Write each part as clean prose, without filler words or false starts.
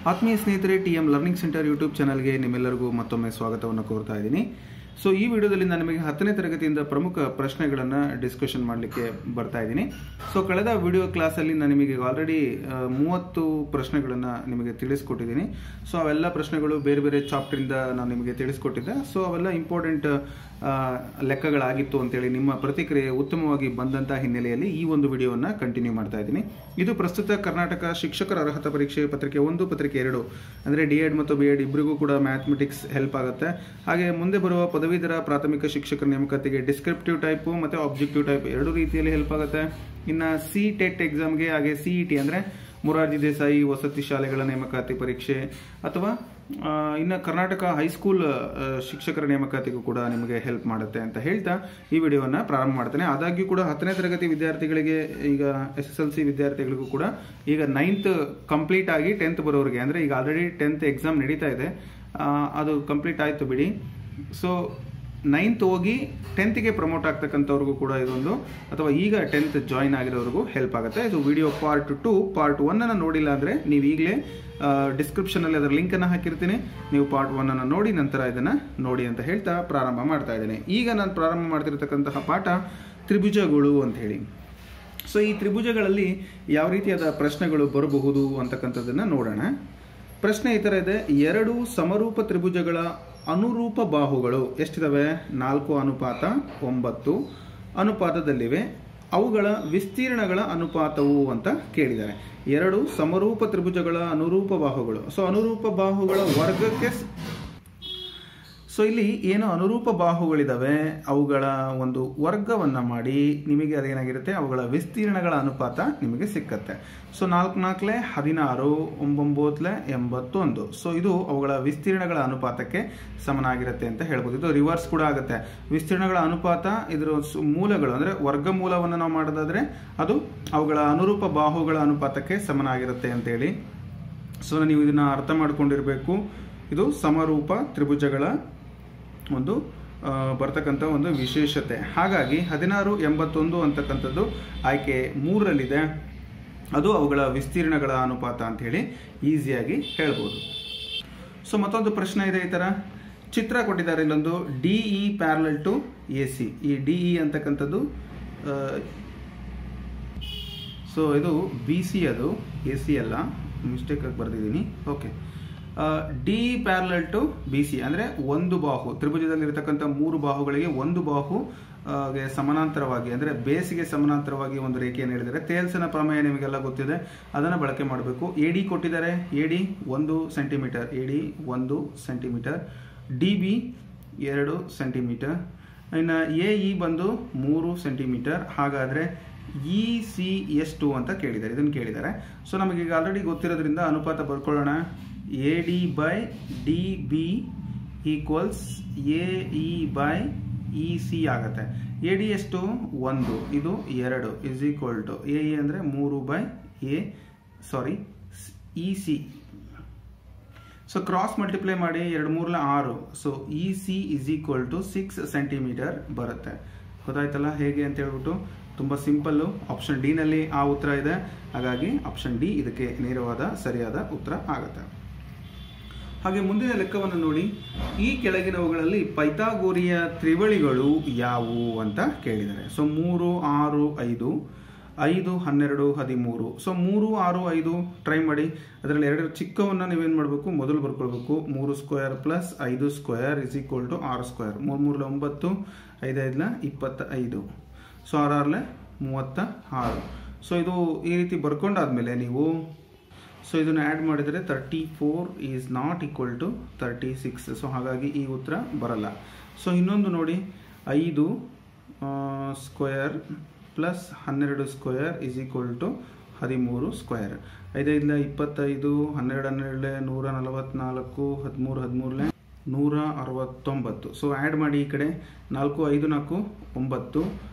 ಆತ್ಮೀಯ ಸ್ನೇಹಿತರೆ, TM learning centre YouTube ಚಾನಲ್ಗೆ ನಿಮ್ಮೆಲ್ಲರಿಗೂ ಮತ್ತೊಮ್ಮೆ ಸ್ವಾಗತವನ್ನು ಕೋರ್ತಾ ಇದ್ದೀನಿ. ಸೊ ಈ ವಿಡಿಯೋದಲ್ಲಿ ನಾನು ನಿಮಗೆ 10ನೇ ತರಗತಿಯಿಂದ ಪ್ರಮುಖ ಪ್ರಶ್ನೆಗಳನ್ನು ಡಿಸ್ಕಷನ್ ಮಾಡಲಿಕ್ಕೆ ಬರ್ತಾ ಇದ್ದೀನಿ. ಸೊ ಕಳೆದ ವಿಡಿಯೋ ಕ್ಲಾಸಲ್ಲಿ ನಾನು ನಿಮಗೆ ಆಲ್ರೆಡಿ 30 ಪ್ರಶ್ನೆಗಳನ್ನು ನಿಮಗೆ ತಿಳಿಸ್ಕೊಟ್ಟಿದ್ದೀನಿ. ಸೊ ಅವೆಲ್ಲ ಪ್ರಶ್ನೆಗಳು ಬೇರೆ ಬೇರೆ ಚಾಪ್ಟರಿಂದ ನಾನು ನಿಮಗೆ ತಿಳಿಸ್ಕೊಟ್ಟಿದ್ದೆ. ಸೊ ಅವೆಲ್ಲ ಇಂಪಾರ್ಟೆಂಟ್ ಲೆಕ್ಕಗಳಾಗಿತ್ತು ಅಂತೇಳಿ ನಿಮ್ಮ ಪ್ರತಿಕ್ರಿಯೆ ಉತ್ತಮವಾಗಿ ಬಂದಂಥ ಹಿನ್ನೆಲೆಯಲ್ಲಿ ಈ ಒಂದು ವಿಡಿಯೋವನ್ನು ಕಂಟಿನ್ಯೂ ಮಾಡ್ತಾ ಇದ್ದೀನಿ. ಇದು ಪ್ರಸ್ತುತ ಕರ್ನಾಟಕ ಶಿಕ್ಷಕರ ಅರ್ಹತಾ ಪರೀಕ್ಷೆ ಪತ್ರಿಕೆ 1 ಪತ್ರಿಕೆ 2 ಅಂದರೆ D.Ed ಮತ್ತು B.Ed ಇಬ್ಬರಿಗೂ ಕೂಡ ಮ್ಯಾಥಮೆಟಿಕ್ಸ್ ಹೆಲ್ಪ್ ಆಗುತ್ತೆ. ಹಾಗೆ ಮುಂದೆ ಬರುವ ಪದವೀಧರ ಪ್ರಾಥಮಿಕ ಶಿಕ್ಷಕರ ನೇಮಕಾತಿಗೆ ಡಿಸ್ಕ್ರಿಪ್ಟಿವ್ ಟೈಪು ಮತ್ತು ಆಬ್ಜೆಕ್ಟಿವ್ ಟೈಪ್ ಎರಡು ರೀತಿಯಲ್ಲಿ ಹೆಲ್ಪ್ ಆಗುತ್ತೆ. ಇನ್ನು CTET ಎಕ್ಸಾಮ್ಗೆ ಹಾಗೆ CET ಅಂದರೆ ಮೊರಾರ್ಜಿ ದೇಸಾಯಿ ವಸತಿ ಶಾಲೆಗಳ ನೇಮಕಾತಿ ಪರೀಕ್ಷೆ ಅಥವಾ ಇನ್ನು ಕರ್ನಾಟಕ ಹೈಸ್ಕೂಲ್ ಶಿಕ್ಷಕರ ನೇಮಕಾತಿಗೂ ಕೂಡ ನಿಮಗೆ ಹೆಲ್ಪ್ ಮಾಡುತ್ತೆ ಅಂತ ಹೇಳ್ತಾ ಈ ವಿಡಿಯೋವನ್ನು ಪ್ರಾರಂಭ ಮಾಡ್ತೇನೆ. ಆದಾಗ್ಯೂ ಕೂಡ 10ನೇ ತರಗತಿ ವಿದ್ಯಾರ್ಥಿಗಳಿಗೆ, ಈಗ SSLC ವಿದ್ಯಾರ್ಥಿಗಳಿಗೂ ಕೂಡ ಈಗ 9th ಕಂಪ್ಲೀಟ್ ಆಗಿ 10th ಬರೋರಿಗೆ, ಅಂದರೆ ಈಗ ಆಲ್ರೆಡಿ 10th ಎಕ್ಸಾಮ್ ನಡೀತಾ ಇದೆ, ಅದು ಕಂಪ್ಲೀಟ್ ಆಯಿತು ಬಿಡಿ. ಸೊ 9th ಹೋಗಿ 10th ಪ್ರಮೋಟ್ ಆಗ್ತಕ್ಕಂಥವ್ರಿಗೂ ಕೂಡ ಇದೊಂದು, ಅಥವಾ ಈಗ 10th ಜಾಯಿನ್ ಆಗಿರೋರಿಗೂ ಹೆಲ್ಪ್ ಆಗುತ್ತೆ. ಇದು ವಿಡಿಯೋ ಪಾರ್ಟ್ 2. ಪಾರ್ಟ್ 1 ನೋಡಿಲ್ಲ ಅಂದರೆ ನೀವು ಈಗಲೇ ಡಿಸ್ಕ್ರಿಪ್ಷನಲ್ಲಿ ಅದರ ಲಿಂಕನ್ನು ಹಾಕಿರ್ತೀನಿ, ನೀವು ಪಾರ್ಟ್ 1 ನೋಡಿ ನಂತರ ಇದನ್ನು ನೋಡಿ ಅಂತ ಹೇಳ್ತಾ ಪ್ರಾರಂಭ ಮಾಡ್ತಾ ಇದ್ದೇನೆ. ಈಗ ನಾನು ಪ್ರಾರಂಭ ಮಾಡ್ತಿರ್ತಕ್ಕಂತಹ ಪಾಠ ತ್ರಿಭುಜಗಳು ಅಂತ ಹೇಳಿ. ಸೊ ಈ ತ್ರಿಭುಜಗಳಲ್ಲಿ ಯಾವ ರೀತಿಯಾದ ಪ್ರಶ್ನೆಗಳು ಬರಬಹುದು ಅಂತಕ್ಕಂಥದ್ದನ್ನು ನೋಡೋಣ. ಪ್ರಶ್ನೆ ಈ ಥರ ಇದೆ: 2 ಸಮರೂಪ ತ್ರಿಭುಜಗಳ ಅನುರೂಪ ಬಾಹುಗಳು ಎಷ್ಟಿದಾವೆ? 4:9 ಅನುಪಾತದಲ್ಲಿವೆ. ಅವುಗಳ ವಿಸ್ತೀರ್ಣಗಳ ಅನುಪಾತವು ಅಂತ ಕೇಳಿದ್ದಾರೆ. 2 ಸಮರೂಪ ತ್ರಿಭುಜಗಳ ಅನುರೂಪ ಬಾಹುಗಳು. ಸೊ ಅನುರೂಪ ಬಾಹುಗಳ ವರ್ಗಕ್ಕೆ, ಸೊ ಇಲ್ಲಿ ಏನು ಅನುರೂಪ ಬಾಹುಗಳಿದಾವೆ ಅವುಗಳ ಒಂದು ವರ್ಗವನ್ನು ಮಾಡಿ ನಿಮಗೆ ಅದೇನಾಗಿರುತ್ತೆ, ಅವುಗಳ ವಿಸ್ತೀರ್ಣಗಳ ಅನುಪಾತ ನಿಮಗೆ ಸಿಕ್ಕತ್ತೆ. ಸೊ 4 4 16, 9 81. ಸೊ ಇದು ಅವುಗಳ ವಿಸ್ತೀರ್ಣಗಳ ಅನುಪಾತಕ್ಕೆ ಸಮನಾಗಿರುತ್ತೆ ಅಂತ ಹೇಳ್ಬೋದು. ಇದು ರಿವರ್ಸ್ ಕೂಡ ಆಗುತ್ತೆ. ವಿಸ್ತೀರ್ಣಗಳ ಅನುಪಾತ ಇದರ ಮೂಲಗಳು ಅಂದರೆ ವರ್ಗಮೂಲವನ್ನು ನಾವು ಮಾಡೋದಾದ್ರೆ ಅದು ಅವುಗಳ ಅನುರೂಪ ಬಾಹುಗಳ ಅನುಪಾತಕ್ಕೆ ಸಮನಾಗಿರುತ್ತೆ ಅಂತೇಳಿ. ಸೊ ನೀವು ಇದನ್ನ ಅರ್ಥ ಮಾಡ್ಕೊಂಡಿರಬೇಕು. ಇದು ಸಮರೂಪ ತ್ರಿಭುಜಗಳ ಒಂದು ಬರ್ತಕ್ಕಂಥ ಒಂದು ವಿಶೇಷತೆ. ಹಾಗಾಗಿ 1681 ಅಂತಕ್ಕಂಥದ್ದು ಆಯ್ಕೆ 3ರಲ್ಲಿದೆ. ಅದು ಅವುಗಳ ವಿಸ್ತೀರ್ಣಗಳ ಅನುಪಾತ ಅಂತ ಹೇಳಿ ಈಸಿಯಾಗಿ ಹೇಳ್ಬೋದು. ಸೊ ಮತ್ತೊಂದು ಪ್ರಶ್ನೆ ಇದೆ ಈ ಥರ. ಚಿತ್ರ ಕೊಟ್ಟಿದ್ದಾರೆ ಇಲ್ಲೊಂದು DE ಪ್ಯಾರಲಲ್ ಟು AC. ಈ DE ಅಂತಕ್ಕಂಥದ್ದು, ಸೊ ಇದು BC, ಅದು AC ಅಲ್ಲ, ಮಿಸ್ಟೇಕ್ ಆಗಿ ಬರೆದಿದ್ದೀನಿ. Okay, DE parallel to BC ಅಂದರೆ ಒಂದು ಬಾಹು, ತ್ರಿಭುಜದಲ್ಲಿರ್ತಕ್ಕಂಥ 3 ಬಾಹುಗಳಿಗೆ ಒಂದು ಬಾಹು ಸಮಾನಾಂತರವಾಗಿ, ಅಂದರೆ ಬೇಸಿಗೆ ಸಮಾನಾಂತರವಾಗಿ ಒಂದು ರೇಖೆಯನ್ನು ಹೇಳಿದರೆ ತೇಲ್ಸನ ಪ್ರಮೇಯ ನಿಮಗೆಲ್ಲ ಗೊತ್ತಿದೆ, ಅದನ್ನು ಬಳಕೆ ಮಾಡಬೇಕು. AD ಕೊಟ್ಟಿದ್ದಾರೆ. AD 1 centimetre, AD 1 centimetre, DB 2 centimetre, ಇನ್ನು AE ಬಂದು 3 ಸೆಂಟಿಮೀಟರ್. ಹಾಗಾದರೆ EC ಎಷ್ಟು ಅಂತ ಕೇಳಿದ್ದಾರೆ, ಇದನ್ನು ಕೇಳಿದ್ದಾರೆ. ಸೊ ನಮಗೀಗ ಆಲ್ರೆಡಿ ಗೊತ್ತಿರೋದ್ರಿಂದ ಅನುಪಾತ ಬರ್ಕೊಳ್ಳೋಣ. AD by DB equals AE by EC ಆಗುತ್ತೆ. AD ಎಷ್ಟು? 1, ಇದು 2 ಇಸ್ ಈಕ್ವಲ್ ಟು AE ಅಂದರೆ 3 EC. ಸೊ ಕ್ರಾಸ್ ಮಲ್ಟಿಪ್ಲೈ ಮಾಡಿ 2 3 6. So EC is equal to 6 centimetre ಬರುತ್ತೆ. ಗೊತ್ತಾಯ್ತಲ್ಲ ಹೇಗೆ ಅಂತ ಹೇಳ್ಬಿಟ್ಟು? ತುಂಬ ಸಿಂಪಲ್ಲು. ಆಪ್ಷನ್ ಡಿ ನಲ್ಲಿ ಆ ಉತ್ತರ ಇದೆ. ಹಾಗಾಗಿ ಆಪ್ಷನ್ ಡಿ ಇದಕ್ಕೆ ನೇರವಾದ ಸರಿಯಾದ ಉತ್ತರ ಆಗುತ್ತೆ. ಹಾಗೆ ಮುಂದಿನ ಲೆಕ್ಕವನ್ನು ನೋಡಿ. ಈ ಕೆಳಗಿನವುಗಳಲ್ಲಿ ಪೈಥಾಗೋರಿಯ ತ್ರಿವಳಿಗಳು ಯಾವುವು ಅಂತ ಕೇಳಿದ್ದಾರೆ. ಸೊ 3 6 5, 5 12 13. ಸೊ 3 6 5 ಟ್ರೈ ಮಾಡಿ. ಅದರಲ್ಲಿ 2 ಚಿಕ್ಕವನ್ನು ನೀವೇನು ಮಾಡಬೇಕು, ಮೊದಲು ಬರ್ಕೊಳ್ಬೇಕು. 3 square plus 5 square is equal to 6 square. 3 3 9, 5 5 25. So 6 36. So ಇದು ಈ ರೀತಿ ಬರ್ಕೊಂಡಾದ್ಮೇಲೆ ನೀವು ಸೊ ಇದನ್ನು ಆ್ಯಡ್ ಮಾಡಿದರೆ 34 is not equal to 36. So ಹಾಗಾಗಿ ಈ ಉತ್ತರ ಬರಲ್ಲ. ಸೊ ಇನ್ನೊಂದು ನೋಡಿ, 5 square plus 12 square is equal to 13 square. 5 5 25, 12 12 144, 13 169. So add ಮಾಡಿ ಈ ಕಡೆ. 4 5 4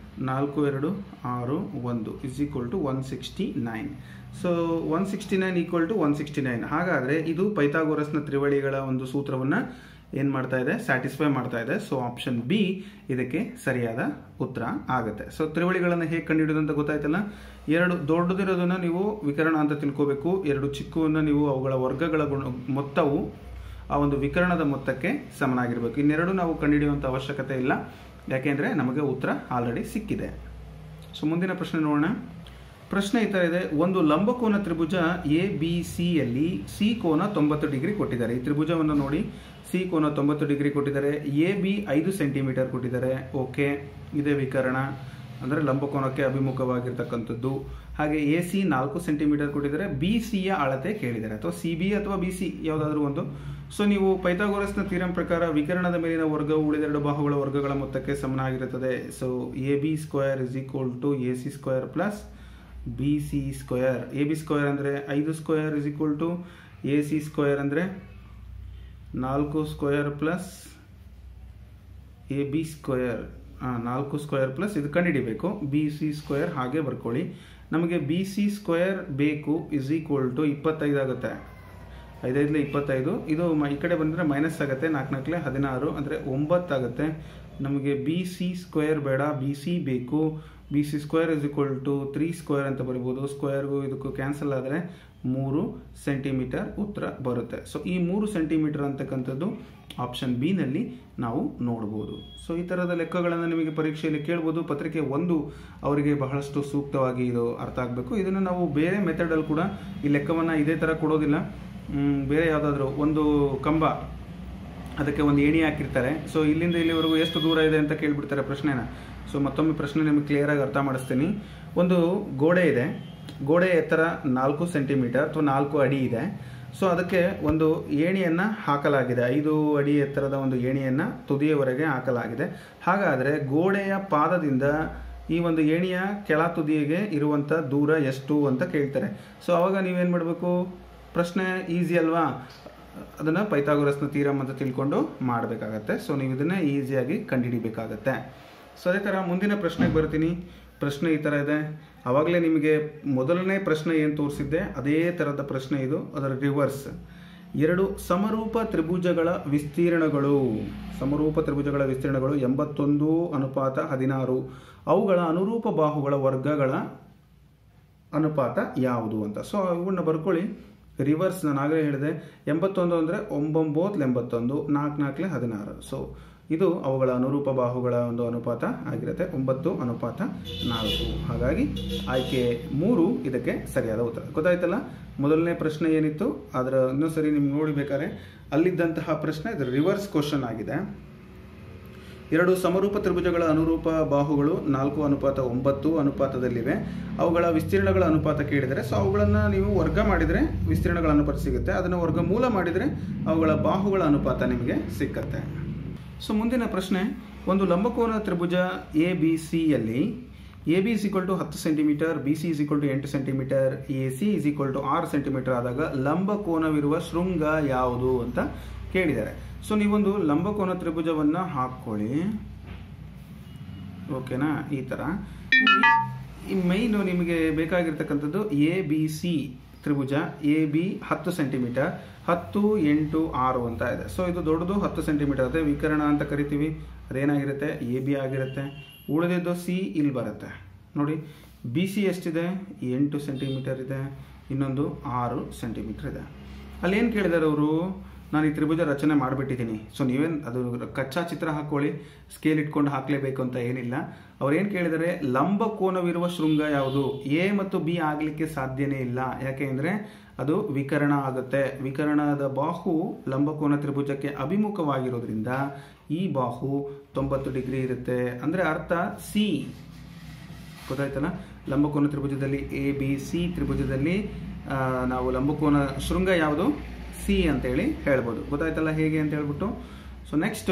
9, 4 2 6 1 is equal to 169. So 169 equal to 169. ಹಾಗಾದರೆ ಇದು ಪೈಥಾಗೋರಸ್ನ ತ್ರಿವಳಿಗಳ ಒಂದು ಸೂತ್ರವನ್ನು ಏನು ಮಾಡ್ತಾ ಇದೆ, ಸ್ಯಾಟಿಸ್ಫೈ ಮಾಡ್ತಾ ಇದೆ. ಸೊ ಆಪ್ಷನ್ ಬಿ ಇದಕ್ಕೆ ಸರಿಯಾದ ಉತ್ತರ ಆಗುತ್ತೆ. ಸೊ ತ್ರಿವಳಿಗಳನ್ನು ಹೇಗೆ ಕಂಡುಹಿಡಿಯೋದು ಅಂತ ಗೊತ್ತಾಯ್ತಲ್ಲ. ಎರಡು ದೊಡ್ಡದಿರೋದನ್ನ ನೀವು ವಿಕರಣ ಅಂತ ತಿಳ್ಕೋಬೇಕು, ಎರಡು ಚಿಕ್ಕವನ್ನ ನೀವು ಅವುಗಳ ವರ್ಗಗಳ ಮೊತ್ತವು ಆ ಒಂದು ವಿಕರಣದ ಮೊತ್ತಕ್ಕೆ ಸಮನಾಗಿರಬೇಕು. ಇನ್ನೆರಡು ನಾವು ಕಂಡುಹಿಡಿಯುವಂಥ ಅವಶ್ಯಕತೆ ಇಲ್ಲ, ಯಾಕೆಂದರೆ ನಮಗೆ ಉತ್ತರ ಆಲ್ರೆಡಿ ಸಿಕ್ಕಿದೆ. ಸೊ ಮುಂದಿನ ಪ್ರಶ್ನೆ ನೋಡೋಣ. ಪ್ರಶ್ನೆ ಈ ಥರ ಇದೆ, ಒಂದು ಲಂಬಕೋನ ತ್ರಿಭುಜ ಎ ಬಿ ಸಿಯಲ್ಲಿ ಸಿ ಕೋನ 90 ಡಿಗ್ರಿ ಕೊಟ್ಟಿದ್ದಾರೆ. ಈ ತ್ರಿಭುಜವನ್ನು ನೋಡಿ, ಸಿ ಕೋನ 90 ಡಿಗ್ರಿ ಕೊಟ್ಟಿದ್ದಾರೆ, ಎ ಬಿ 5 ಸೆಂಟಿಮೀಟರ್ ಕೊಟ್ಟಿದ್ದಾರೆ. ಓಕೆ, ಇದೇ ವಿಕರಣ ಅಂದರೆ ಲಂಬಕೋನಕ್ಕೆ ಅಭಿಮುಖವಾಗಿರ್ತಕ್ಕಂಥದ್ದು. ಹಾಗೆ ಎ ಸಿ 4 ಸೆಂಟಿಮೀಟರ್ ಕೊಟ್ಟಿದ್ದಾರೆ. ಬಿ ಸಿಯ ಅಳತೆ ಕೇಳಿದ್ದಾರೆ, ಅಥವಾ ಸಿ ಬಿ ಅಥವಾ ಬಿ ಸಿ ಯಾವುದಾದ್ರೂ ಒಂದು. ಸೊ ನೀವು ಪೈಥಾಗೋರಸ್ನ ಥಿಯರಂ ಪ್ರಕಾರ ವಿಕರಣದ ಮೇಲಿನ ವರ್ಗವು ಉಳಿದೆರಡು ಬಾಹುಗಳ ವರ್ಗಗಳ ಮೊತ್ತಕ್ಕೆ ಸಮನಾಗಿರುತ್ತದೆ. So A B square is equal to A C square plus B C square. A B square ಅಂದರೆ 5 square is equal to A C square ಅಂದರೆ 4 square plus A B square, 4 square plus ಇದು ಕಂಡುಹಿಡಿಬೇಕು, B C square ಹಾಗೆ ಬರ್ಕೊಳ್ಳಿ. ನಮಗೆ B C square ಬೇಕು is equal to 25 ಆಗುತ್ತೆ. 5 5 25, ಇದು ಈ ಕಡೆ ಬಂದರೆ ಮೈನಸ್ ಆಗುತ್ತೆ, 4 4 16 ಅಂದರೆ 9 ಆಗುತ್ತೆ. ನಮಗೆ ಬಿ ಸಿ ಸ್ಕ್ವೇರ್ ಬೇಡ, ಬಿ ಸಿ ಬೇಕು. B C square is equal to 3 square ಅಂತ ಬರಿಬೋದು. ಸ್ಕ್ವೇರ್ಗೂ ಇದಕ್ಕೂ ಕ್ಯಾನ್ಸಲ್ ಆದರೆ 3 ಸೆಂಟಿಮೀಟರ್ ಉತ್ತರ ಬರುತ್ತೆ. ಸೊ ಈ 3 ಸೆಂಟಿಮೀಟರ್ ಅಂತಕ್ಕಂಥದ್ದು ಆಪ್ಷನ್ ಬಿ ನಲ್ಲಿ ನಾವು ನೋಡ್ಬೋದು. ಸೊ ಈ ಥರದ ಲೆಕ್ಕಗಳನ್ನು ನಿಮಗೆ ಪರೀಕ್ಷೆಯಲ್ಲಿ ಕೇಳ್ಬೋದು. ಪತ್ರಿಕೆ 1 ಅವರಿಗೆ ಬಹಳಷ್ಟು ಸೂಕ್ತವಾಗಿ ಇದು ಅರ್ಥ ಆಗಬೇಕು. ಇದನ್ನು ನಾವು ಬೇರೆ ಮೆಥಡಲ್ಲಿ ಕೂಡ ಈ ಲೆಕ್ಕವನ್ನು ಇದೇ ಥರ ಕೊಡೋದಿಲ್ಲ. ಬೇರೆ ಯಾವುದಾದ್ರೂ ಒಂದು ಕಂಬ, ಅದಕ್ಕೆ ಒಂದು ಏಣಿ ಹಾಕಿರ್ತಾರೆ. ಸೊ ಇಲ್ಲಿಂದ ಇಲ್ಲಿವರೆಗೂ ಎಷ್ಟು ದೂರ ಇದೆ ಅಂತ ಕೇಳಿಬಿಡ್ತಾರೆ ಪ್ರಶ್ನೆನ. ಸೊ ಮತ್ತೊಮ್ಮೆ ಪ್ರಶ್ನೆ ನಿಮಗೆ ಕ್ಲಿಯರಾಗಿ ಅರ್ಥ ಮಾಡಿಸ್ತೀನಿ. ಒಂದು ಗೋಡೆ ಇದೆ, ಗೋಡೆ ಎತ್ತರ 4 ಸೆಂಟಿಮೀಟರ್ ಅಥವಾ 4 ಅಡಿ ಇದೆ. ಸೊ ಅದಕ್ಕೆ ಒಂದು ಏಣಿಯನ್ನು ಹಾಕಲಾಗಿದೆ, 5 ಅಡಿ ಎತ್ತರದ ಒಂದು ಏಣಿಯನ್ನು ತುದಿಯವರೆಗೆ ಹಾಕಲಾಗಿದೆ. ಹಾಗಾದರೆ ಗೋಡೆಯ ಪಾದದಿಂದ ಈ ಒಂದು ಏಣಿಯ ಕೆಳ ತುದಿಗೆ ಇರುವಂಥ ದೂರ ಎಷ್ಟು ಅಂತ ಕೇಳ್ತಾರೆ. ಸೊ ಆವಾಗ ನೀವೇನು ಮಾಡಬೇಕು, ಪ್ರಶ್ನೆ ಈಸಿ ಅಲ್ವಾ, ಅದನ್ನು ಪೈಥಾಗೋರಸ್ನ ಥಿಯರಂ ಅಂತ ತಿಳ್ಕೊಂಡು ಮಾಡಬೇಕಾಗತ್ತೆ. ಸೊ ನೀವು ಇದನ್ನು ಈಸಿಯಾಗಿ ಕಂಡುಹಿಡಿಬೇಕಾಗತ್ತೆ. ಸೊ ಅದೇ ಥರ ಮುಂದಿನ ಪ್ರಶ್ನೆಗೆ ಬರ್ತೀನಿ. ಪ್ರಶ್ನೆ ಈ ಥರ ಇದೆ. ಆವಾಗಲೇ ನಿಮಗೆ ಮೊದಲನೇ ಪ್ರಶ್ನೆ ಏನು ತೋರಿಸಿದ್ದೆ ಅದೇ ಥರದ ಪ್ರಶ್ನೆ ಇದು, ಅದರ ರಿವರ್ಸ್. 2 ಸಮರೂಪ ತ್ರಿಭುಜಗಳ ವಿಸ್ತೀರ್ಣಗಳು 81:16. ಅವುಗಳ ಅನುರೂಪ ಬಾಹುಗಳ ವರ್ಗಗಳ ಅನುಪಾತ ಯಾವುದು ಅಂತ. ಸೊ ಇವನ್ನ ಬರ್ಕೊಳ್ಳಿ. ರಿವರ್ಸ್ ನಾನು ಆಗಲೇ ಹೇಳಿದೆ, 81 ಅಂದರೆ 9 81, 4 4 16. ಸೊ ಇದು ಅವುಗಳ ಅನುರೂಪ ಬಾಹುಗಳ ಒಂದು ಅನುಪಾತ ಆಗಿರುತ್ತೆ, 9:4. ಹಾಗಾಗಿ ಆಯ್ಕೆ 3 ಇದಕ್ಕೆ ಸರಿಯಾದ ಉತ್ತರ. ಗೊತ್ತಾಯ್ತಲ್ಲ, ಮೊದಲನೇ ಪ್ರಶ್ನೆ ಏನಿತ್ತು ಅದರ ಇನ್ನೊಂದ್ಸರಿ ನಿಮ್ಗೆ ನೋಡಬೇಕಾದ್ರೆ ಅಲ್ಲಿದ್ದಂತಹ ಪ್ರಶ್ನೆ ಇದು ರಿವರ್ಸ್ ಕ್ವಶನ್ ಆಗಿದೆ. 2 ಸಮರೂಪ ತ್ರಿಭುಜಗಳ ಅನುರೂಪ ಬಾಹುಗಳು 4:9 ಅನುಪಾತದಲ್ಲಿವೆ. ಅವುಗಳ ವಿಸ್ತೀರ್ಣಗಳ ಅನುಪಾತ ಕೇಳಿದರೆ, ಸೊ ಅವುಗಳನ್ನು ನೀವು ವರ್ಗ ಮಾಡಿದರೆ ವಿಸ್ತೀರ್ಣಗಳ ಅನುಪಾತ ಸಿಗುತ್ತೆ. ಅದನ್ನು ವರ್ಗಮೂಲ ಮಾಡಿದರೆ ಅವುಗಳ ಬಾಹುಗಳ ಅನುಪಾತ ನಿಮಗೆ ಸಿಕ್ಕತ್ತೆ. ಸೊ ಮುಂದಿನ ಪ್ರಶ್ನೆ, ಒಂದು ಲಂಬಕೋನ ತ್ರಿಭುಜ ಎ ಬಿ ಸಿಯಲ್ಲಿ A B is equal to 10 centimetre, B C is equal to 8 centimetre, A C is equal to 6 centimetre ಆದಾಗ ಲಂಬಕೋನವಿರುವ ಶೃಂಗ ಯಾವುದು ಅಂತ ಕೇಳಿದ್ದಾರೆ. ಸೊ ನೀವೊಂದು ಲಂಬಕೋನ ತ್ರಿಭುಜವನ್ನು ಹಾಕ್ಕೊಳ್ಳಿ, ಓಕೆನಾ. ಈ ಥರ ಈ ಮೈನು ನಿಮಗೆ ಬೇಕಾಗಿರ್ತಕ್ಕಂಥದ್ದು ಎ ಬಿ ಸಿ ತ್ರಿಭುಜ. ಎ ಬಿ 10 ಸೆಂಟಿಮೀಟರ್, 10 8 6 ಅಂತ ಇದೆ. ಸೊ ಇದು ದೊಡ್ಡದು 10 ಸೆಂಟಿಮೀಟರ್, ಅದೇ ವಿಕರಣ ಅಂತ ಕರಿತೀವಿ. ಅದೇನಾಗಿರುತ್ತೆ, ಎ ಬಿ ಆಗಿರುತ್ತೆ. ಉಳಿದಿದ್ದು ಸಿ ಇಲ್ಲಿ ಬರುತ್ತೆ ನೋಡಿ. ಬಿ ಸಿ ಎಷ್ಟಿದೆ, 8 ಸೆಂಟಿಮೀಟರ್ ಇದೆ, ಇನ್ನೊಂದು 6 ಸೆಂಟಿಮೀಟರ್ ಇದೆ. ಅಲ್ಲೇನು ಕೇಳಿದ್ದಾರೆ ಅವರು, ನಾನು ಈ ತ್ರಿಭುಜ ರಚನೆ ಮಾಡಿಬಿಟ್ಟಿದ್ದೀನಿ. ಸೊ ನೀವೇನು ಅದು ಕಚ್ಚಾ ಚಿತ್ರ ಹಾಕ್ಕೊಳ್ಳಿ, ಸ್ಕೇಲ್ ಇಟ್ಕೊಂಡು ಹಾಕಲೇಬೇಕು ಅಂತ ಏನಿಲ್ಲ. ಅವ್ರೇನು ಕೇಳಿದರೆ ಲಂಬಕೋನವಿರುವ ಶೃಂಗ ಯಾವುದು. ಎ ಮತ್ತು ಬಿ ಆಗಲಿಕ್ಕೆ ಸಾಧ್ಯನೇ ಇಲ್ಲ, ಯಾಕೆ ಅಂದರೆ ಅದು ವಿಕರಣ ಆಗುತ್ತೆ. ವಿಕರಣದ ಬಾಹು ಲಂಬಕೋನ ತ್ರಿಭುಜಕ್ಕೆ ಅಭಿಮುಖವಾಗಿರೋದ್ರಿಂದ ಈ ಬಾಹು 90 ಡಿಗ್ರಿ ಇರುತ್ತೆ. ಅಂದರೆ ಅರ್ಥ ಸಿ. ಗೊತ್ತಾಯ್ತಲ್ಲ, ಲಂಬಕೋನ ತ್ರಿಭುಜದಲ್ಲಿ ಎ ಬಿ ಸಿ ತ್ರಿಭುಜದಲ್ಲಿ ನಾವು ಲಂಬಕೋನ ಶೃಂಗ ಯಾವುದು, ಸಿ ಅಂತೇಳಿ ಹೇಳ್ಬೋದು. ಗೊತ್ತಾಯ್ತಲ್ಲ ಹೇಗೆ ಅಂತ ಹೇಳ್ಬಿಟ್ಟು. ಸೊ ನೆಕ್ಸ್ಟ್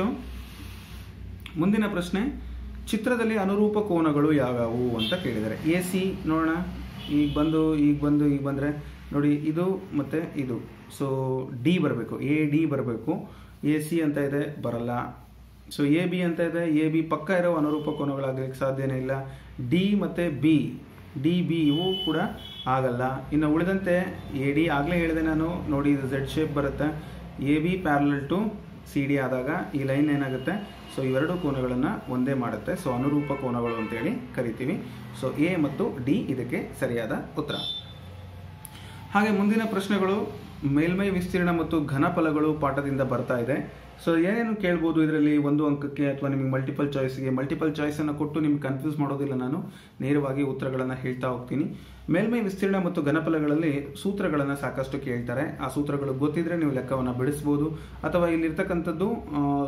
ಮುಂದಿನ ಪ್ರಶ್ನೆ, ಚಿತ್ರದಲ್ಲಿ ಅನುರೂಪ ಕೋನಗಳು ಯಾವ್ಯಾವು ಅಂತ ಕೇಳಿದ್ದಾರೆ. ಎ ಸಿ ನೋಡೋಣ, ಈಗ ಬಂದರೆ ನೋಡಿ ಇದು ಮತ್ತು ಇದು. ಸೊ ಡಿ ಬರಬೇಕು, ಎ ಡಿ ಬರಬೇಕು. ಎ ಸಿ ಅಂತ ಇದೆ, ಬರಲ್ಲ. ಸೊ ಎ ಬಿ ಅಂತ ಇದೆ, ಎ ಬಿ ಪಕ್ಕ ಇರೋ ಅನುರೂಪ ಕೋನಗಳಾಗಲಿಕ್ಕೆ ಸಾಧ್ಯನೇ ಇಲ್ಲ. ಡಿ ಮತ್ತು ಬಿ, ಡಿ ಬಿ ಇವು ಕೂಡ ಆಗಲ್ಲ. ಇನ್ನು ಉಳಿದಂತೆ ಎ ಡಿ ಆಗಲೇ ಹೇಳಿದೆ ನಾನು ನೋಡಿ, ಇದು ಝೆಡ್ ಶೇಪ್ ಬರುತ್ತೆ. A B parallel to C D ಆದಾಗ ಈ ಲೈನ್ ಏನಾಗುತ್ತೆ, ಸೊ ಇವೆರಡು ಕೋನಗಳನ್ನು ಒಂದೇ ಮಾಡುತ್ತೆ. ಸೊ ಅನುರೂಪ ಕೋನಗಳು ಅಂತೇಳಿ ಕರಿತೀವಿ. ಸೊ ಎ ಮತ್ತು ಡಿ ಇದಕ್ಕೆ ಸರಿಯಾದ ಉತ್ತರ. ಹಾಗೆ ಮುಂದಿನ ಪ್ರಶ್ನೆಗಳು ಮೇಲ್ಮೈ ವಿಸ್ತೀರ್ಣ ಮತ್ತು ಘನಫಲಗಳು ಪಾಠದಿಂದ ಬರ್ತಾ ಇದೆ. ಸೊ ಏನೇನು ಕೇಳ್ಬೋದು ಇದರಲ್ಲಿ, ಒಂದು ಅಂಕಕ್ಕೆ ಅಥವಾ ನಿಮಗೆ ಮಲ್ಟಿಪಲ್ ಚಾಯ್ಸ್ಗೆ. ಮಲ್ಟಿಪಲ್ ಚಾಯ್ಸನ್ನು ಕೊಟ್ಟು ನಿಮ್ಗೆ ಕನ್ಫ್ಯೂಸ್ ಮಾಡೋದಿಲ್ಲ, ನಾನು ನೇರವಾಗಿ ಉತ್ತರಗಳನ್ನು ಹೇಳ್ತಾ ಹೋಗ್ತೀನಿ. ಮೇಲ್ಮೈ ವಿಸ್ತೀರ್ಣ ಮತ್ತು ಘನಫಲಗಳಲ್ಲಿ ಸೂತ್ರಗಳನ್ನು ಸಾಕಷ್ಟು ಕೇಳ್ತಾರೆ. ಆ ಸೂತ್ರಗಳು ಗೊತ್ತಿದ್ರೆ ನೀವು ಲೆಕ್ಕವನ್ನು ಬಿಡಿಸ್ಬೋದು, ಅಥವಾ ಇಲ್ಲಿರ್ತಕ್ಕಂಥದ್ದು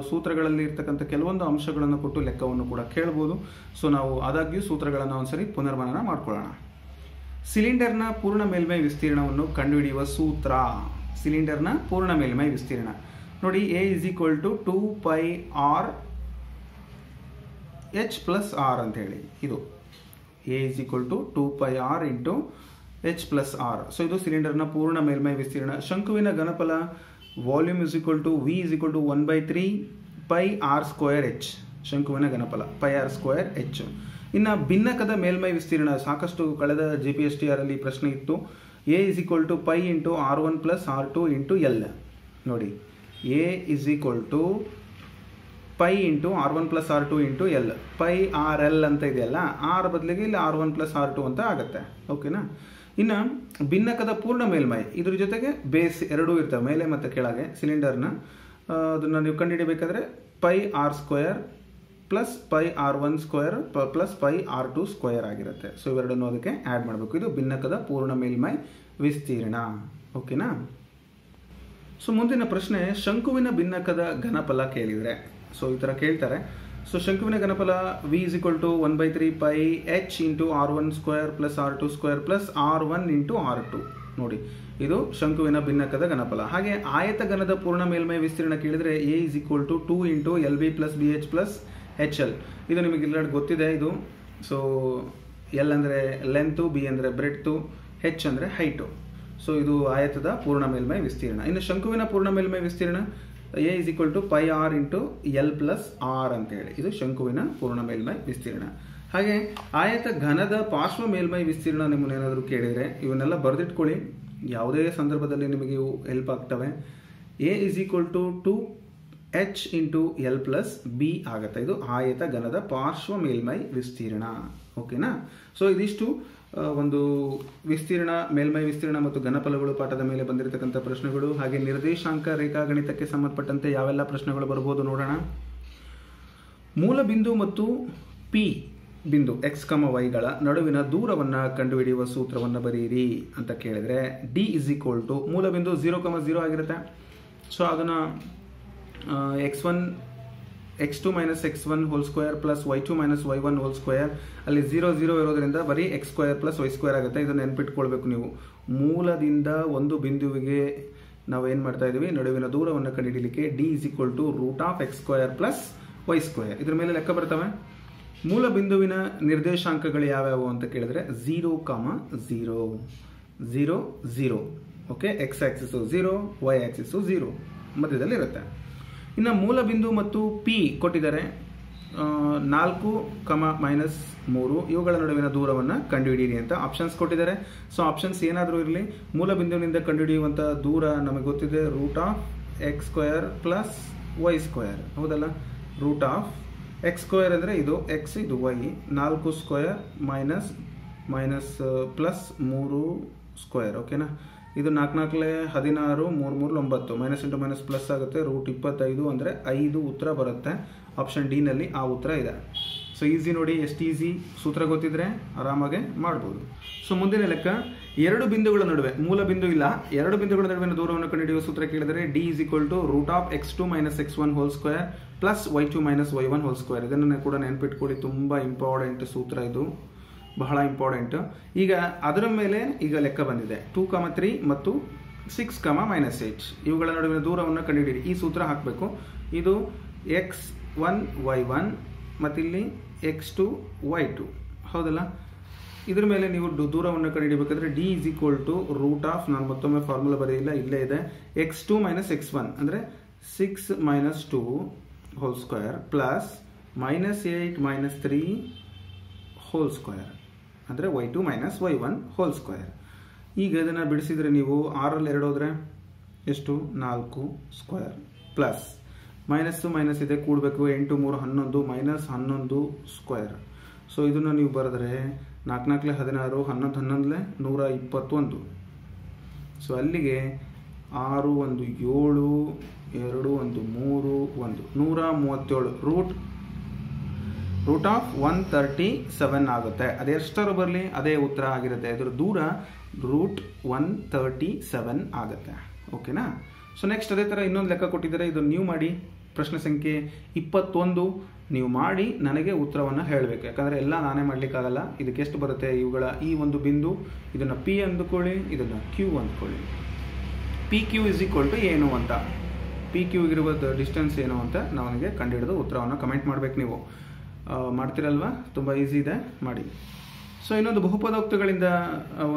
ಸೂತ್ರಗಳಲ್ಲಿ ಇರ್ತಕ್ಕಂಥ ಕೆಲವೊಂದು ಅಂಶಗಳನ್ನು ಕೊಟ್ಟು ಲೆಕ್ಕವನ್ನು ಕೂಡ ಕೇಳ್ಬೋದು. ಸೊ ನಾವು ಆದಾಗ್ಯೂ ಸೂತ್ರಗಳನ್ನು ಒಂದ್ಸರಿ ಪುನರ್ಮನನ ಮಾಡ್ಕೊಳ್ಳೋಣ. ಸಿಲಿಂಡರ್ನ ಪೂರ್ಣ ಮೇಲ್ಮೈ ವಿಸ್ತೀರ್ಣವನ್ನು ಕಂಡುಹಿಡಿಯುವ ಸೂತ್ರ. ಸಿಲಿಂಡರ್ನ ಪೂರ್ಣ ಮೇಲ್ಮೈ ವಿಸ್ತೀರ್ಣ ನೋಡಿ, A is equal to 2πr h plus R ಅಂತ ಹೇಳಿ. ಇದು A is equal to 2πr into h plus R. So ಇದು ಸಿಲಿಂಡರ್ನ ಪೂರ್ಣ ಮೇಲ್ಮೈ ವಿಸ್ತೀರ್ಣ. ಶಂಕುವಿನ ಘನಫಲ volume is equal to V is equal to 1/3πr²h. ಶಂಕುವಿನ ಘನಫಲ πr²h. ಇನ್ನು ಭಿನ್ನಕದ ಮೇಲ್ಮೈ ವಿಸ್ತೀರ್ಣ ಸಾಕಷ್ಟು ಕಳೆದ GPSTR ಅಲ್ಲಿ ಪ್ರಶ್ನೆ ಇತ್ತು. A is equal to π into r1 plus r2 into L. ನೋಡಿ, A is equal to π into r1 plus r2 into L. πrl ಅಂತ ಇದೆಯಲ್ಲ, ಆರ್ ಬದಲಿಗೆ ಇಲ್ಲಿ r1 ಪ್ಲಸ್ r2 ಅಂತ ಆಗುತ್ತೆ. ಓಕೆನಾ. ಇನ್ನು ಭಿನ್ನಕದ ಪೂರ್ಣ ಮೇಲ್ಮೈ, ಇದ್ರ ಜೊತೆಗೆ ಬೇಸ್ ಎರಡೂ ಇರ್ತವೆ, ಮೇಲೆ ಮತ್ತು ಕೆಳಗೆ. ಸಿಲಿಂಡರ್ನ ಅದನ್ನು ನೀವು ಕಂಡುಹಿಡಿಯಬೇಕಾದ್ರೆ πr² plus πr1² plus πr2² ಆಗಿರುತ್ತೆ. ಸೊ ಇವೆರಡನ್ನು ಅದಕ್ಕೆ ಆ್ಯಡ್ ಮಾಡಬೇಕು. ಇದು ಭಿನ್ನಕದ ಪೂರ್ಣ ಮೇಲ್ಮೈ ವಿಸ್ತೀರ್ಣ. ಓಕೆನಾ. ಸೊ ಮುಂದಿನ ಪ್ರಶ್ನೆ, ಶಂಕುವಿನ ಭಿನ್ನಕದ ಘನಫಲ ಕೇಳಿದರೆ ಸೊ ಈ ಥರ ಕೇಳ್ತಾರೆ. ಸೊ ಶಂಕುವಿನ ಘನಫಲ V is equal to 1/3πh into r1² plus r2² plus r1 into r2. ನೋಡಿ, ಇದು ಶಂಕುವಿನ ಭಿನ್ನಕದ ಘನಫಲ. ಹಾಗೆ ಆಯತಘನದ ಪೂರ್ಣ ಮೇಲ್ಮೈ ವಿಸ್ತೀರ್ಣ ಕೇಳಿದರೆ A is equal to 2 into L B plus B H plus H L. ಇದು ನಿಮಗೆ ಎಲ್ಲರೂ ಗೊತ್ತಿದೆ ಇದು. ಸೊ ಎಲ್ ಅಂದರೆ ಲೆಂತು, ಬಿ ಅಂದರೆ ಬ್ರೆಡ್ತು, ಹೆಚ್ ಅಂದರೆ ಹೈಟು. ಸೊ ಇದು ಆಯತದ ಪೂರ್ಣ ಮೇಲ್ಮೈ ವಿಸ್ತೀರ್ಣ. ಇನ್ನು ಶಂಕುವಿನ ಪೂರ್ಣ ಮೇಲ್ಮೈ ವಿಸ್ತೀರ್ಣ A is equal to πr into L plus R ಅಂತೇಳಿ. ಇದು ಶಂಕುವಿನ ಪೂರ್ಣ ಮೇಲ್ಮೈ ವಿಸ್ತೀರ್ಣ. ಹಾಗೆ ಆಯತ ಘನದ ಪಾರ್ಶ್ವ ಮೇಲ್ಮೈ ವಿಸ್ತೀರ್ಣ ನಿಮ್ಮನ್ನೇನಾದರೂ ಕೇಳಿದರೆ ಇವನ್ನೆಲ್ಲ ಬರೆದಿಟ್ಕೊಳ್ಳಿ, ಯಾವುದೇ ಸಂದರ್ಭದಲ್ಲಿ ನಿಮಗೆ ಇವು ಹೆಲ್ಪ್ ಆಗ್ತವೆ. A is equal to 2h into L plus B ಆಗುತ್ತೆ. ಇದು ಆಯತ ಘನದ ಪಾರ್ಶ್ವ ಮೇಲ್ಮೈ ವಿಸ್ತೀರ್ಣ. ಓಕೆನಾ. ಸೊ ಇದಿಷ್ಟು ಒಂದು ವಿಸ್ತೀರ್ಣ, ಮೇಲ್ಮೈ ವಿಸ್ತೀರ್ಣ ಮತ್ತು ಘನಫಲಗಳು ಪಾಠದ ಮೇಲೆ ಬಂದಿರತಕ್ಕಂಥ ಪ್ರಶ್ನೆಗಳು. ಹಾಗೆ ನಿರ್ದೇಶಾಂಕ ರೇಖಾಗಣಿತಕ್ಕೆ ಸಂಬಂಧಪಟ್ಟಂತೆ ಯಾವೆಲ್ಲ ಪ್ರಶ್ನೆಗಳು ಬರ್ಬೋದು ನೋಡೋಣ. ಮೂಲ ಬಿಂದು ಮತ್ತು ಪಿ ಬಿಂದು x, y ಗಳ ನಡುವಿನ ದೂರವನ್ನು ಕಂಡುಹಿಡಿಯುವ ಸೂತ್ರವನ್ನು ಬರೆಯಿರಿ ಅಂತ ಕೇಳಿದರೆ ಡಿ ಇಸ್ ಈಕ್ವಲ್ ಟು ಮೂಲ ಬಿಂದು 0,0 ಆಗಿರುತ್ತೆ. ಸೊ ಅದನ್ನು x2 minus x1 whole square plus y2 minus y1 whole square. ಅಲ್ಲಿ 0 0 ಇರೋದ್ರಿಂದ ಬರೀ x² ಪ್ಲಸ್ y² ಆಗುತ್ತೆ. ಇದನ್ನು ನೆನ್ಪಿಟ್ಕೊಳ್ಬೇಕು ನೀವು. ಮೂಲದಿಂದ ಒಂದು ಬಿಂದುವಿಗೆ ನಾವು ಏನು ಮಾಡ್ತಾ ಇದ್ದೀವಿ, ನಡುವಿನ ದೂರವನ್ನು ಕಂಡುಹಿಡಿಯಲಿಕ್ಕೆ D is equal to √x² plus y². ಇದ್ರ ಮೇಲೆ ಲೆಕ್ಕ ಬರ್ತವೆ. ಮೂಲ ಬಿಂದುವಿನ ನಿರ್ದೇಶಾಂಕಗಳು ಯಾವ್ಯಾವು ಅಂತ ಕೇಳಿದ್ರೆ 0, 0, 0, 0. Okay, x axis 0, y axis 0 ಮಧ್ಯದಲ್ಲಿ ಇರುತ್ತೆ. ಇನ್ನು ಮೂಲ ಬಿಂದು ಮತ್ತು ಪಿ ಕೊಟ್ಟಿದ್ದಾರೆ 4, -3 ಇವುಗಳ ನಡುವಿನ ದೂರವನ್ನು ಕಂಡುಹಿಡಿಯಿರಿ ಅಂತ ಆಪ್ಷನ್ಸ್ ಕೊಟ್ಟಿದ್ದಾರೆ. ಸೊ ಆಪ್ಷನ್ಸ್ ಏನಾದರೂ ಇರಲಿ, ಮೂಲ ಬಿಂದುವಿನಿಂದ ಕಂಡುಹಿಡಿಯುವಂಥ ದೂರ ನಮಗೆ ಗೊತ್ತಿದೆ √x² ಪ್ಲಸ್ y². ಹೌದಲ್ಲ, √x² ಅಂದರೆ ಇದು x, ಇದು y, 4² ಮೈನಸ್ ಪ್ಲಸ್ 3². ಓಕೆನಾ. ಇದು 4 16, 3 9, ಮೈನಸ್ ಇಂಟು ಮೈನಸ್ ಪ್ಲಸ್ ಆಗುತ್ತೆ. √25 ಅಂದರೆ 5 ಉತ್ತರ ಬರುತ್ತೆ. ಆಪ್ಷನ್ ಡಿ ನಲ್ಲಿ ಆ ಉತ್ತರ ಇದೆ. ಸೊ ಈಸಿ ನೋಡಿ, ಎಷ್ಟು ಈಸಿ. ಸೂತ್ರ ಗೊತ್ತಿದ್ರೆ ಆರಾಮಾಗೆ ಮಾಡ್ಬೋದು. ಸೊ ಮುಂದಿನ ಲೆಕ್ಕ, ಎರಡು ಬಿಂದುಗಳ ನಡುವೆ, ಮೂಲ ಬಿಂದು ಇಲ್ಲ, ಎರಡು ಬಿಂದುಗಳ ನಡುವಿನ ದೂರವನ್ನು ಕಂಡುಹಿಡಿಯುವ ಸೂತ್ರ ಕೇಳಿದರೆ d is equal to √x2 minus x1 whole square plus y2 minus y1 whole square. ಇದನ್ನು ಕೂಡ ನೆನ್ಪಿಟ್ಕೊಳ್ಳಿ, ತುಂಬ ಇಂಪಾರ್ಟೆಂಟ್ ಸೂತ್ರ ಇದು, ಬಹಳ ಇಂಪಾರ್ಟೆಂಟ್. ಈಗ ಅದರ ಮೇಲೆ ಈಗ ಲೆಕ್ಕ ಬಂದಿದೆ 2, 3 ಮತ್ತು 6, -8 ಇವುಗಳ ನಡುವಿನ ದೂರವನ್ನು ಕಂಡುಹಿಡಿಯಿರಿ. ಈ ಸೂತ್ರ ಹಾಕಬೇಕು. ಇದು x1 y1 ಮತ್ತಿಲ್ಲಿ x2 y2. ಹೌದಲ್ಲ. ಇದ್ರ ಮೇಲೆ ನೀವು ದೂರವನ್ನು ಕಂಡುಹಿಡಿಯಬೇಕಾದ್ರೆ ಡಿ ಇಸ್ ಈಕ್ವಲ್ ಟು ನಾನು ಮತ್ತೊಮ್ಮೆ ಫಾರ್ಮುಲಾ ಬರೆಯಿಲ್ಲ, ಇಲ್ಲೇ ಇದೆ. x2 ಮೈನಸ್ x1 ಅಂದರೆ 6 - 2 hole square plus -8 - 3 whole square ಅಂದರೆ y2 minus y1 whole square. ಈಗ ಇದನ್ನು ಬಿಡಿಸಿದರೆ ನೀವು 6ರಲ್ಲಿ 2 ಹೋದರೆ ಎಷ್ಟು, 4² ಪ್ಲಸ್ ಮೈನಸ್ಸು ಮೈನಸ್ ಇದೆ ಕೂಡಬೇಕು. 8 3 11 ಮೈನಸ್ 11 ಸ್ಕ್ವೇರ್. ಸೊ ಇದನ್ನು ನೀವು ಬರೆದ್ರೆ 4 4 16 11 11 121. ಸೊ ಅಲ್ಲಿಗೆ 6 1 7 2 1 3 1 137 ರೂಟ್ ಆಫ್ 137 ಆಗುತ್ತೆ. ಅದೆಷ್ಟರ ಬರಲಿ ಅದೇ ಉತ್ತರ ಆಗಿರುತ್ತೆ. ಇದರ ದೂರ ರೂಟ್ 137 ಆಗುತ್ತೆ. ಓಕೆನಾ? ಸೊ ನೆಕ್ಸ್ಟ್ ಅದೇ ಥರ ಇನ್ನೊಂದು ಲೆಕ್ಕ ಕೊಟ್ಟಿದ್ದಾರೆ. ಇದನ್ನು ನೀವು ಮಾಡಿ. ಪ್ರಶ್ನೆ ಸಂಖ್ಯೆ 21 ನೀವು ಮಾಡಿ ನನಗೆ ಉತ್ತರವನ್ನು ಹೇಳಬೇಕು. ಯಾಕಂದರೆ ಎಲ್ಲ ನಾನೇ ಮಾಡಲಿಕ್ಕಾಗಲ್ಲ. ಇದಕ್ಕೆ ಎಷ್ಟು ಬರುತ್ತೆ, ಇವುಗಳ ಈ ಒಂದು ಬಿಂದು ಇದನ್ನು ಪಿ ಅಂದುಕೊಳ್ಳಿ, ಇದನ್ನು ಕ್ಯೂ ಅಂದ್ಕೊಳ್ಳಿ. P q is equal to ಏನು ಅಂತ, ಪಿ ಕ್ಯೂಗಿರುವ ಡಿಸ್ಟೆನ್ಸ್ ಏನು ಅಂತ ನನಗೆ ಕಂಡುಹಿಡಿದು ಉತ್ತರವನ್ನು ಕಮೆಂಟ್ ಮಾಡಬೇಕು. ನೀವು ಮಾಡ್ತಿರಲ್ವಾ? ತುಂಬ ಈಸಿ ಇದೆ, ಮಾಡಿ. ಸೊ ಇನ್ನೊಂದು ಬಹುಪದೋಕ್ತಿಗಳಿಂದ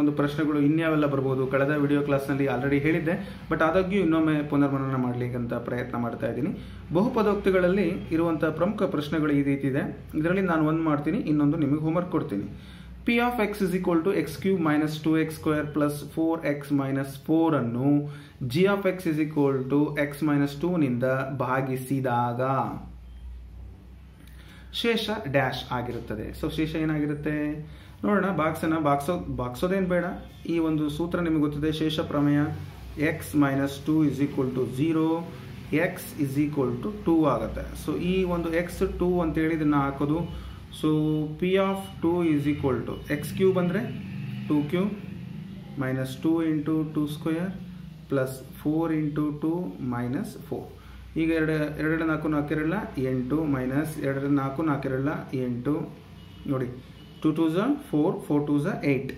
ಒಂದು ಪ್ರಶ್ನೆಗಳು ಇನ್ಯಾವೆಲ್ಲ ಬರ್ಬೋದು ಕಳೆದ ವಿಡಿಯೋ ಕ್ಲಾಸ್ನಲ್ಲಿ ಆಲ್ರೆಡಿ ಹೇಳಿದ್ದೆ. ಬಟ್ ಆದಾಗ್ಯೂ ಇನ್ನೊಮ್ಮೆ ಪುನರ್ಮನನ ಮಾಡಲಿಕ್ಕಂತ ಪ್ರಯತ್ನ ಮಾಡ್ತಾ ಇದ್ದೀನಿ. ಬಹುಪದೋಕ್ತಿಗಳಲ್ಲಿ ಇರುವಂಥ ಪ್ರಮುಖ ಪ್ರಶ್ನೆಗಳು ಈ ರೀತಿ ಇದೆ. ಇದರಲ್ಲಿ ನಾನು ಒಂದು ಮಾಡ್ತೀನಿ, ಇನ್ನೊಂದು ನಿಮಗೆ ಹೋಮ್ವರ್ಕ್ ಕೊಡ್ತೀನಿ. P of x is equal to x cube minus 2x square plus 4x minus 4 ಅನ್ನು g of x is equal to x minus 2 ನಿಂದ ಭಾಗಿಸಿದಾಗ ಶೇಷ ಡ್ಯಾಶ್ ಆಗಿರುತ್ತದೆ. ಸೊ ಶೇಷ ಏನಾಗಿರುತ್ತೆ ನೋಡೋಣ. ಬಾಕ್ಸೋದೇನು ಬೇಡ. ಈ ಒಂದು ಸೂತ್ರ ನಿಮಗೆ ಗೊತ್ತಿದೆ, ಶೇಷ ಪ್ರಮೇಯ. X minus 2 is equal to 0, x is equal to 2 ಆಗುತ್ತೆ. ಸೊ ಈ ಒಂದು ಎಕ್ಸ್ 2 ಅಂತೇಳಿ ಇದನ್ನು ಹಾಕೋದು. So p of 2 is equal to x cube ಅಂದರೆ 2 cube minus 2 into 2 square plus 4 into 2 minus 4. ಈಗ 2 4 4 8 ಮೈನಸ್ 2 4 4 8 ನೋಡಿ. 2 2 4 4 2 8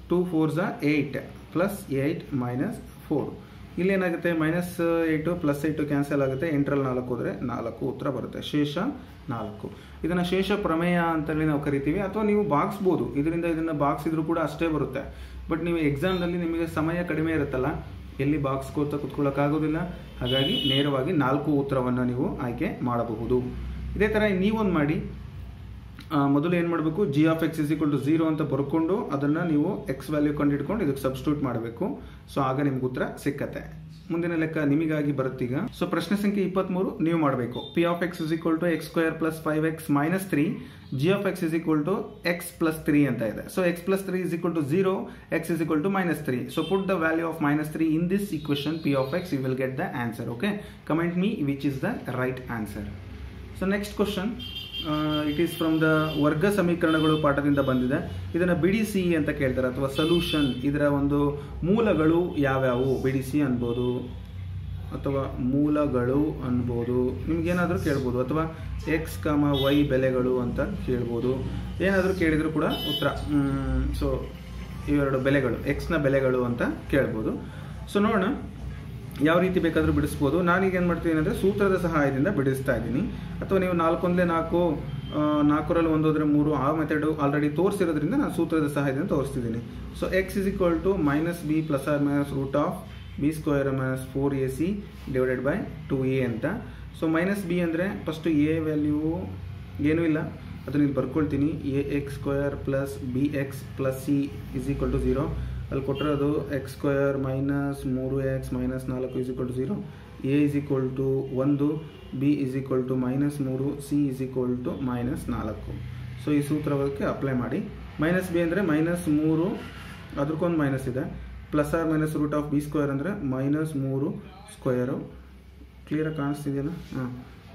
2 4 8 ಪ್ಲಸ್ 8 ಮೈನಸ್ 4. ಇಲ್ಲೇನಾಗುತ್ತೆ ಮೈನಸ್ 8 ಪ್ಲಸ್ 8 ಕ್ಯಾನ್ಸಲ್ ಆಗುತ್ತೆ. 8ರಲ್ಲಿ 4 ಹೋದರೆ 4 ಉತ್ತರ ಬರುತ್ತೆ. ಶೇಷ 4. ಇದನ್ನು ಶೇಷ ಪ್ರಮೇಯ ಅಂತೇಳಿ ನಾವು ಕರಿತೀವಿ. ಅಥವಾ ನೀವು ಬಾಗಿಸ್ಬೋದು, ಇದನ್ನು ಬಾಗಿಸಿದ್ರು ಕೂಡ ಅಷ್ಟೇ ಬರುತ್ತೆ. ಬಟ್ ನೀವು ಎಕ್ಸಾಮ್ನಲ್ಲಿ ನಿಮಗೆ ಸಮಯ ಕಡಿಮೆ ಇರುತ್ತಲ್ಲ, ಎಲ್ಲಿ ಬಾಕ್ಸ್ಕೋತಾ ಕುತ್ಕೊಳ್ಳೋಕ್ಕಾಗೋದಿಲ್ಲ. ಹಾಗಾಗಿ ನೇರವಾಗಿ 4 ಉತ್ತರವನ್ನು ನೀವು ಆಯ್ಕೆ ಮಾಡಬಹುದು. ಇದೇ ಥರ ನೀವೊಂದು ಮಾಡಿ. ಮೊದಲು ಏನು ಮಾಡಬೇಕು, g of x is equal to 0 ಅಂತ ಬರ್ಕೊಂಡು ಅದನ್ನು ನೀವು ಎಕ್ಸ್ ವ್ಯಾಲ್ಯೂ ಕಂಡುಹಿಡ್ಕೊಂಡು ಇದಕ್ಕೆ ಸಬ್ಸ್ಟಿಟ್ಯೂಟ್ ಮಾಡಬೇಕು. ಸೊ ಆಗ ನಿಮ್ಗೆ ಉತ್ತರ ಸಿಕ್ಕತ್ತೆ. ಮುಂದಿನ ಲೆಕ್ಕ ನಿಮಗಾಗಿ ಬರುತ್ತೀಗ. ಸೊ ಪ್ರಶ್ನೆ ಸಂಖ್ಯೆ 23 ನೀವು ಮಾಡಬೇಕು. P of x is equal to x square plus 5x minus 3, g of x is equal to x plus 3 ಅಂತ ಇದೆ. So x plus 3 is equal to 0, x is equal to minus 3. So put the value of minus 3 in this equation p of x, you will get the answer. Okay, comment me which is the right answer. So next question, it is from the ವರ್ಗ ಸಮೀಕರಣಗಳು ಪಾಠದಿಂದ ಬಂದಿದೆ. ಇದನ್ನು ಬಿಡಿಸಿ ಅಂತ ಕೇಳ್ತಾರೆ, ಅಥವಾ solution. ಇದರ ಒಂದು ಮೂಲಗಳು ಯಾವ್ಯಾವು ಬಿಡಿಸಿ ಅನ್ಬೋದು, ಅಥವಾ ಮೂಲಗಳು ಅನ್ಬೋದು. ನಿಮ್ಗೇನಾದರೂ ಕೇಳ್ಬೋದು, ಅಥವಾ ಎಕ್ಸ್ ವೈ ಬೆಲೆಗಳು ಅಂತ ಕೇಳ್ಬೋದು. ಏನಾದರೂ ಕೇಳಿದರೂ ಕೂಡ ಉತ್ತರ. ಸೊ ಇವೆರಡು ಬೆಲೆಗಳು, ಎಕ್ಸ್ನ ಬೆಲೆಗಳು ಅಂತ ಕೇಳ್ಬೋದು. ಸೊ ನೋಡೋಣ ಯಾವ ರೀತಿ ಬೇಕಾದರೂ ಬಿಡಿಸ್ಬೋದು. ನಾನೀಗ ಏನು ಮಾಡ್ತೀನಿ ಅಂದರೆ ಸೂತ್ರದ ಸಹಾಯದಿಂದ ಬಿಡಿಸ್ತಾ ಇದ್ದೀನಿ. ಅಥವಾ ನೀವು 4 1 4, 4ರಲ್ಲಿ 1 ಹೋದರೆ 3, ಆ ಮೆಥಡು ಆಲ್ರೆಡಿ ತೋರಿಸಿರೋದ್ರಿಂದ ನಾನು ಸೂತ್ರದ ಸಹಾಯದಿಂದ ತೋರಿಸ್ತಿದ್ದೀನಿ. So X is equal to minus B plus or minus root of B square minus 4ac divided by 2a ಅಂತ. ಸೊ ಮೈನಸ್ ಬಿ ಅಂದರೆ ಫಸ್ಟು ಎ ವ್ಯಾಲ್ಯೂ ಏನೂ ಇಲ್ಲ, ಅದನ್ನ ಇಲ್ಲಿ ಬರ್ಕೊಳ್ತೀನಿ. A X square plus B X plus C is equal to 0. ಅಲ್ಲಿ ಕೊಟ್ಟಿರೋದು X square minus 3x minus 4 is equal to 0, A is equal to 1, B is equal to minus 3, c is equal to minus 4. So ಈ ಸೂತ್ರಕ್ಕೆ apply ಮಾಡಿ. Minus B ಅಂದರೆ minus 3, ಅದಕ್ಕೊಂದು minus ಇದೆ. Plus or minus root of B square ಅಂದರೆ minus 3 square. ಕ್ಲಿಯರಾಗಿ ಕಾಣಿಸ್ತಿದೆಯಲ್ಲ? ಹಾಂ.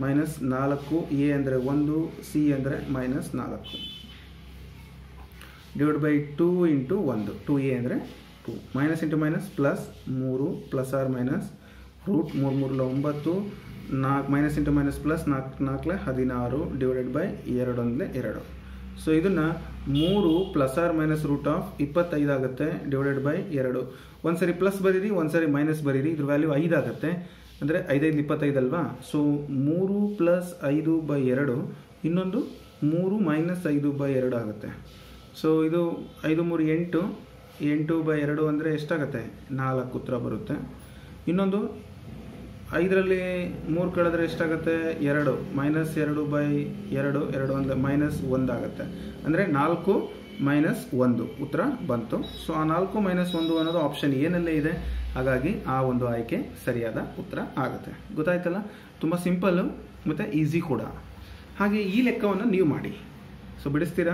ಮೈನಸ್ 4, ಎ ಅಂದರೆ 1, ಸಿ ಅಂದರೆ minus 4 divide by 2 into 1, 2a ಅಂದರೆ 2. Minus into minus plus 3 plus or minus root 3 3 9, 4 minus into minus plus 4 4 16 divided by 2 1 2. So ಇದನ್ನು 3 plus or minus root of 25 ಆಗುತ್ತೆ divided by 2. ಒಂದ್ಸರಿ plus ಬರೀರಿ, ಒಂದ್ಸರಿ minus ಬರೀರಿ. ಇದ್ರ ವ್ಯಾಲ್ಯೂ 5 ಆಗುತ್ತೆ. ಅಂದರೆ 5 5 25 ಅಲ್ವಾ? ಸೊ 3 ಪ್ಲಸ್ 5 ಬೈ 2, ಇನ್ನೊಂದು 3 ಮೈನಸ್ 5 ಬೈ 2 ಆಗುತ್ತೆ. ಸೊ ಇದು 5 3 8, 8 ಬೈ 2 ಅಂದರೆ ಎಷ್ಟಾಗುತ್ತೆ? 4 ಉತ್ತರ ಬರುತ್ತೆ. ಇನ್ನೊಂದು 5ರಲ್ಲಿ 3 ಕಳೆದ್ರೆ ಎಷ್ಟಾಗುತ್ತೆ? 2, ಮೈನಸ್ 2 ಬೈ 2, 2 1 ಮೈನಸ್ 1 ಆಗುತ್ತೆ. ಅಂದರೆ 4 ಮೈನಸ್ 1 ಉತ್ತರ ಬಂತು. ಸೊ ಆ 4 ಮೈನಸ್ 1 ಅನ್ನೋದು ಆಪ್ಷನ್ ಏನಲ್ಲೇ ಇದೆ. ಹಾಗಾಗಿ ಆ ಒಂದು ಆಯ್ಕೆ ಸರಿಯಾದ ಉತ್ತರ ಆಗುತ್ತೆ. ಗೊತ್ತಾಯ್ತಲ್ಲ, ತುಂಬ ಸಿಂಪಲ್ಲು ಮತ್ತು ಈಸಿ ಕೂಡ. ಹಾಗೆ ಈ ಲೆಕ್ಕವನ್ನು ನೀವು ಮಾಡಿ. ಸೊ ಬಿಡಿಸ್ತೀರಾ?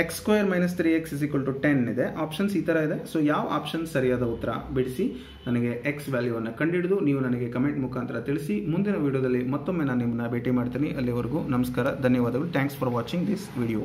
x² - 3x = 10 ಇದೆ. ಆಪ್ಷನ್ಸ್ ಈ ಥರ ಇದೆ. ಸೊ ಯಾವ ಆಪ್ಷನ್ ಸರಿಯಾದ ಉತ್ತರ ಬಿಡಿಸಿ ನನಗೆ x ವ್ಯಾಲ್ಯೂವನ್ನು ಕಂಡುಹಿಡಿದು ನೀವು ನನಗೆ ಕಮೆಂಟ್ ಮುಖಾಂತರ ತಿಳಿಸಿ. ಮುಂದಿನ ವಿಡಿಯೋದಲ್ಲಿ ಮತ್ತೊಮ್ಮೆ ನಾನು ನಿಮ್ಮನ್ನ ಭೇಟಿ ಮಾಡ್ತೀನಿ. ಅಲ್ಲಿವರೆಗೂ ನಮಸ್ಕಾರ, ಧನ್ಯವಾದಗಳು. Thanks for watching this video.